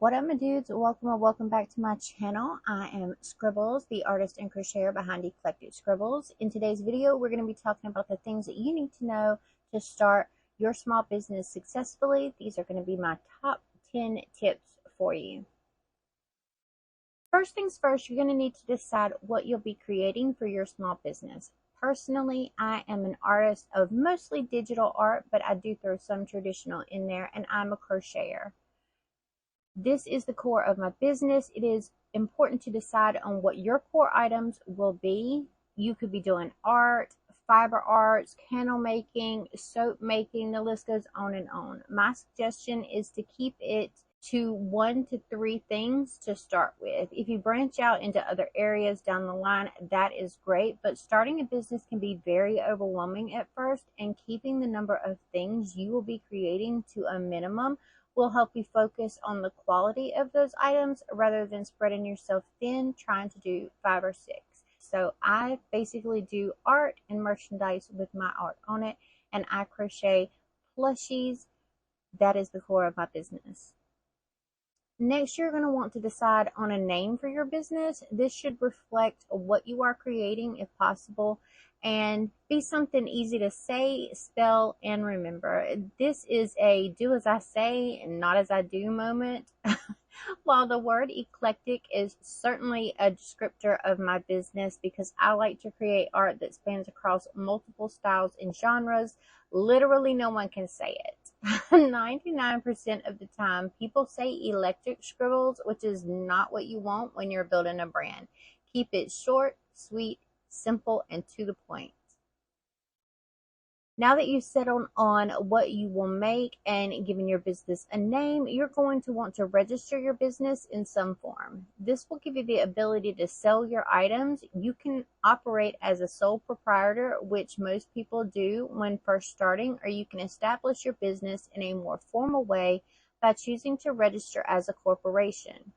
What up, my dudes? Welcome back to my channel. I am Scribbles, the artist and crocheter behind Eclectic Scribbles. In today's video, we're going to be talking about the things that you need to know to start your small business successfully. These are going to be my top 10 tips for you. First things first, you're going to need to decide what you'll be creating for your small business. Personally, I am an artist of mostly digital art, but I do throw some traditional in there, and I'm a crocheter. This is the core of my business. It is important to decide on what your core items will be. You could be doing art, fiber arts, candle making, soap making, the list goes on and on. My suggestion is to keep it to 1 to 3 things to start with. If you branch out into other areas down the line, that is great, but starting a business can be very overwhelming at first, and keeping the number of things you will be creating to a minimum will help you focus on the quality of those items rather than spreading yourself thin trying to do 5 or 6. So I basically do art and merchandise with my art on it, and I crochet plushies. That is the core of my business. Next, you're going to want to decide on a name for your business. This should reflect what you are creating if possible, and be something easy to say, spell, and remember. This is a do as I say and not as I do moment. While the word eclectic is certainly a descriptor of my business because I like to create art that spans across multiple styles and genres, literally no one can say it. 99% of the time, people say electric scribbles, which is not what you want when you're building a brand. Keep it short, sweet, simple, and to the point. Now that you've settled on what you will make and given your business a name, you're going to want to register your business in some form. This will give you the ability to sell your items. You can operate as a sole proprietor, which most people do when first starting, or you can establish your business in a more formal way by choosing to register as a corporation.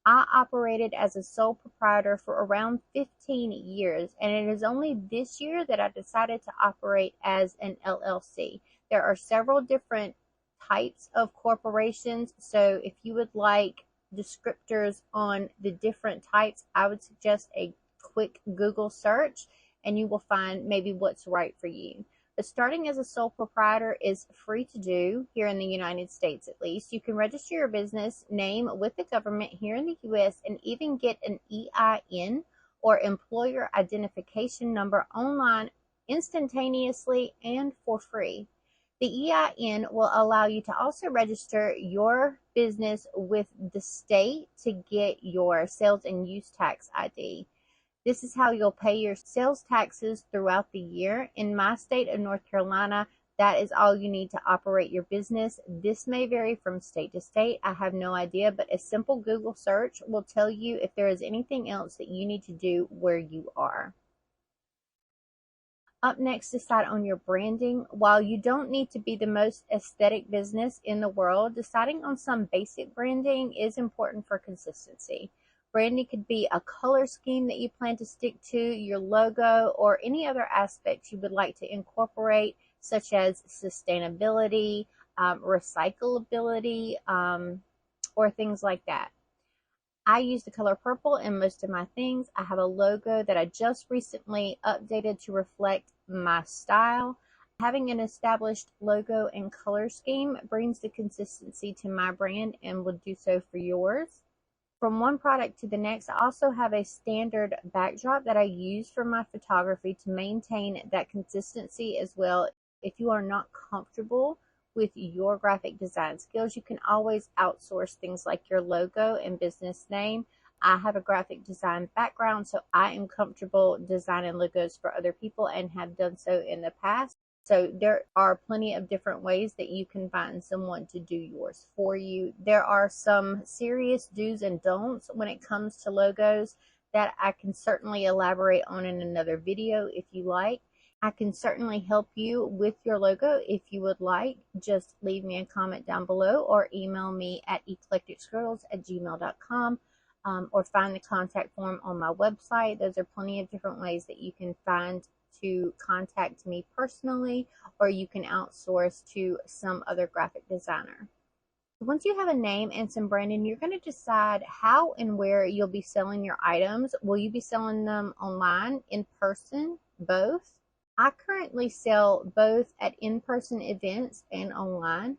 I operated as a sole proprietor for around 15 years, and it is only this year that I decided to operate as an LLC. There are several different types of corporations, so if you would like descriptors on the different types, I would suggest a quick Google search and you will find maybe what's right for you. But starting as a sole proprietor is free to do here in the United States, at least. You can register your business name with the government here in the US and even get an EIN, or employer identification number, online instantaneously and for free. The EIN will allow you to also register your business with the state to get your sales and use tax ID. This is how you'll pay your sales taxes throughout the year. In my state of North Carolina, that is all you need to operate your business. This may vary from state to state. I have no idea, but a simple Google search will tell you if there is anything else that you need to do where you are. Up next, decide on your branding. While you don't need to be the most aesthetic business in the world, deciding on some basic branding is important for consistency. Branding could be a color scheme that you plan to stick to, your logo, or any other aspects you would like to incorporate, such as sustainability, recyclability, or things like that. I use the color purple in most of my things. I have a logo that I just recently updated to reflect my style. Having an established logo and color scheme brings the consistency to my brand and will do so for yours. From one product to the next, I also have a standard backdrop that I use for my photography to maintain that consistency as well. If you are not comfortable with your graphic design skills, you can always outsource things like your logo and business name. I have a graphic design background, so I am comfortable designing logos for other people and have done so in the past. So there are plenty of different ways that you can find someone to do yours for you. There are some serious do's and don'ts when it comes to logos that I can certainly elaborate on in another video if you like. I can certainly help you with your logo if you would like. Just leave me a comment down below or email me at eclecticscribbles@gmail.com, or find the contact form on my website. Those are plenty of different ways that you can find to contact me personally, or you can outsource to some other graphic designer. Once you have a name and some branding, you're going to decide how and where you'll be selling your items. Will you be selling them online, in person, both? I currently sell both at in-person events and online.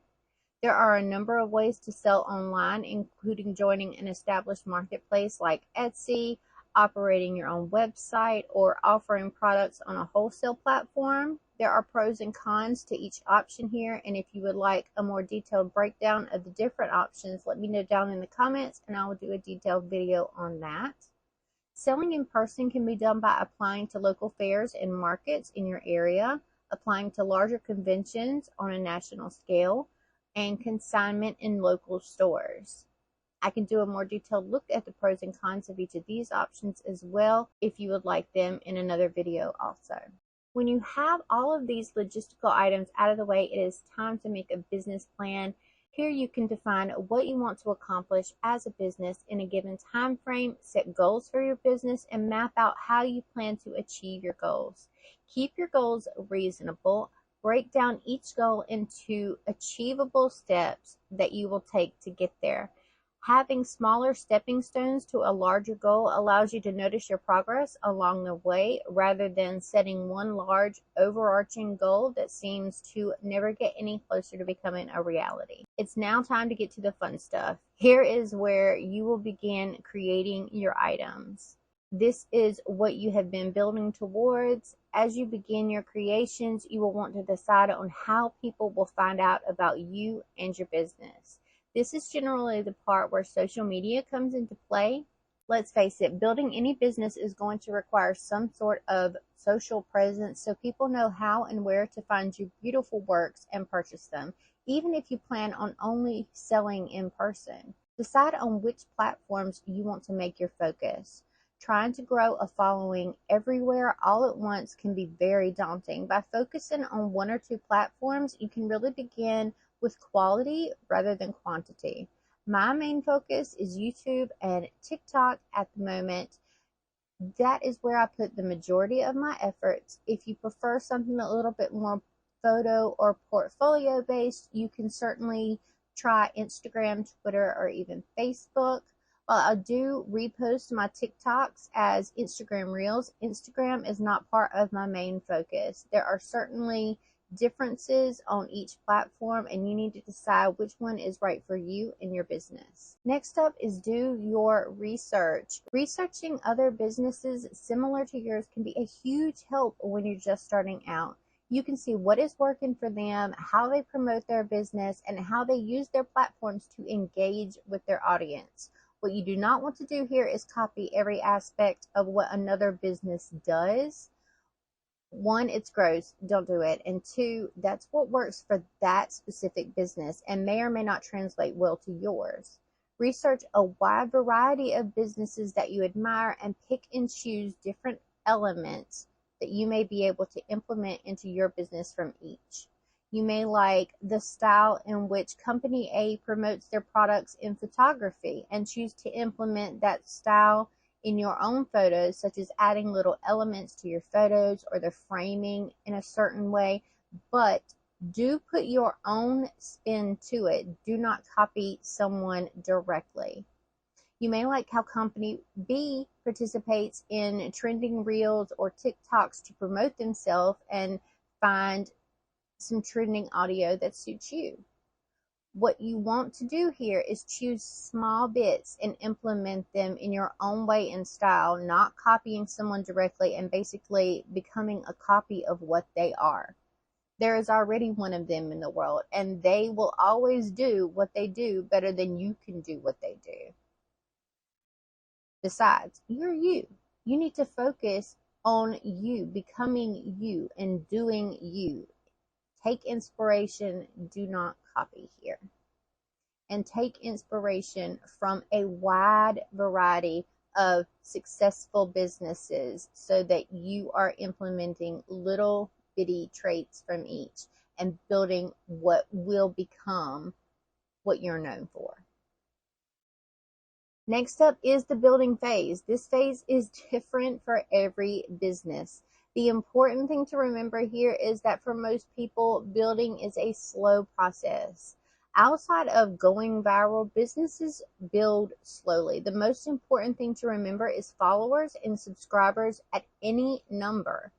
There are a number of ways to sell online, including joining an established marketplace like Etsy, operating your own website, or offering products on a wholesale platform. There are pros and cons to each option here, and if you would like a more detailed breakdown of the different options, let me know down in the comments and I will do a detailed video on that. Selling in person can be done by applying to local fairs and markets in your area, applying to larger conventions on a national scale, and consignment in local stores. I can do a more detailed look at the pros and cons of each of these options as well if you would like them in another video also. When you have all of these logistical items out of the way, it is time to make a business plan. Here you can define what you want to accomplish as a business in a given time frame, set goals for your business, and map out how you plan to achieve your goals. Keep your goals reasonable. Break down each goal into achievable steps that you will take to get there. Having smaller stepping stones to a larger goal allows you to notice your progress along the way rather than setting one large overarching goal that seems to never get any closer to becoming a reality. It's now time to get to the fun stuff. Here is where you will begin creating your items. This is what you have been building towards. As you begin your creations, you will want to decide on how people will find out about you and your business. This is generally the part where social media comes into play. Let's face it, building any business is going to require some sort of social presence so people know how and where to find your beautiful works and purchase them, even if you plan on only selling in person. Decide on which platforms you want to make your focus. Trying to grow a following everywhere all at once can be very daunting. By focusing on one or two platforms, you can really begin with quality rather than quantity. My main focus is YouTube and TikTok at the moment. That is where I put the majority of my efforts. If you prefer something a little bit more photo or portfolio based, you can certainly try Instagram, Twitter, or even Facebook. While I do repost my TikToks as Instagram Reels, Instagram is not part of my main focus. There are certainly differences on each platform and you need to decide which one is right for you and your business. Next up is do your research. Researching other businesses similar to yours can be a huge help when you're just starting out. You can see what is working for them, how they promote their business, and how they use their platforms to engage with their audience. What you do not want to do here is copy every aspect of what another business does. One, it's gross, don't do it. And two, that's what works for that specific business and may or may not translate well to yours. Research a wide variety of businesses that you admire and pick and choose different elements that you may be able to implement into your business from each. You may like the style in which Company A promotes their products in photography and choose to implement that style in your own photos, such as adding little elements to your photos or the framing in a certain way, but do put your own spin to it. Do not copy someone directly. You may like how Company B participates in trending reels or TikToks to promote themselves and find some trending audio that suits you. What you want to do here is choose small bits and implement them in your own way and style, not copying someone directly and basically becoming a copy of what they are. There is already one of them in the world, and they will always do what they do better than you can do what they do. Besides, you're you. You need to focus on you, becoming you, and doing you. Take inspiration, do not copy here. And take inspiration from a wide variety of successful businesses so that you are implementing little bitty traits from each and building what will become what you're known for. Next up is the building phase. This phase is different for every business. The important thing to remember here is that for most people, building is a slow process. Outside of going viral, businesses build slowly. The most important thing to remember is followers and subscribers at any number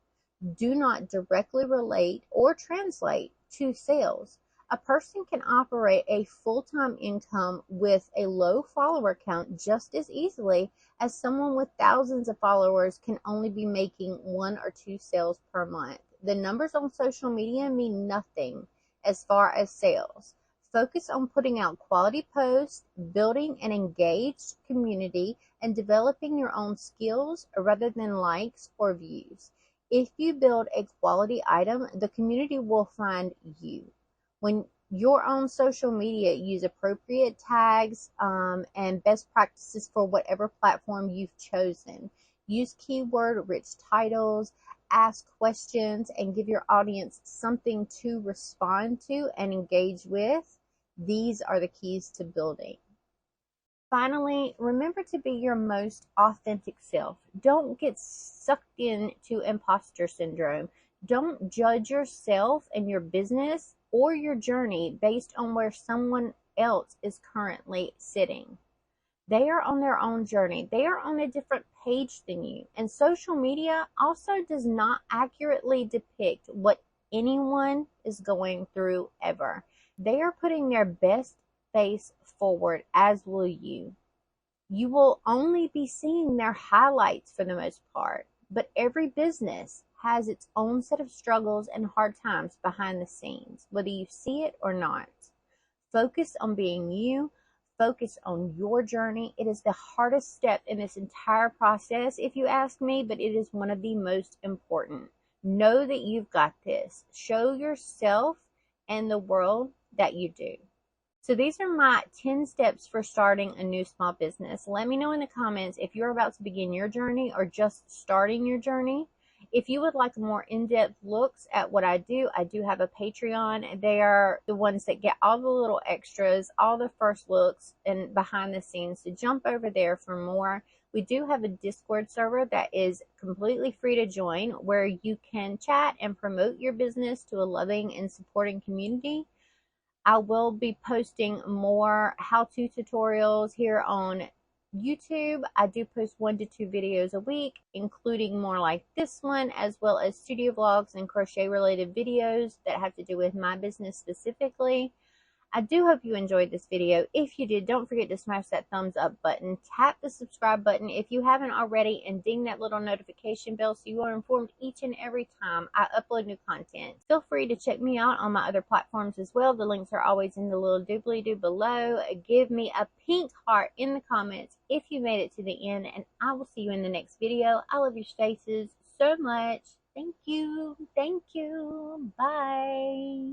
do not directly relate or translate to sales. A person can operate a full-time income with a low follower count just as easily as someone with thousands of followers can only be making 1 or 2 sales per month. The numbers on social media mean nothing as far as sales. Focus on putting out quality posts, building an engaged community, and developing your own skills rather than likes or views. If you build a quality item, the community will find you. When you're on social media, use appropriate tags and best practices for whatever platform you've chosen. Use keyword-rich titles, ask questions, and give your audience something to respond to and engage with. These are the keys to building. Finally, remember to be your most authentic self. Don't get sucked into imposter syndrome. Don't judge yourself and your business or your journey based on where someone else is currently sitting. They are on their own journey. They are on a different page than you. And social media also does not accurately depict what anyone is going through ever. They are putting their best face forward, as will you. You will only be seeing their highlights for the most part, but every business has its own set of struggles and hard times behind the scenes, whether you see it or not. Focus on being you. Focus on your journey. It is the hardest step in this entire process, if you ask me, but it is one of the most important. Know that you've got this. Show yourself and the world that you do. So these are my 10 steps for starting a new small business. Let me know in the comments if you're about to begin your journey or just starting your journey. If you would like more in-depth looks at what I do have a Patreon. They are the ones that get all the little extras, all the first looks and behind the scenes. So jump over there for more. We do have a Discord server that is completely free to join, where you can chat and promote your business to a loving and supporting community. I will be posting more how-to tutorials here on YouTube. I do post 1 to 2 videos a week, including more like this one, as well as studio vlogs and crochet related videos that have to do with my business specifically. I do hope you enjoyed this video. If you did, don't forget to smash that thumbs up button. Tap the subscribe button if you haven't already, and ding that little notification bell so you are informed each and every time I upload new content. Feel free to check me out on my other platforms as well. The links are always in the little doobly-doo below. Give me a pink heart in the comments if you made it to the end, and I will see you in the next video. I love your faces so much. Thank you. Thank you. Bye.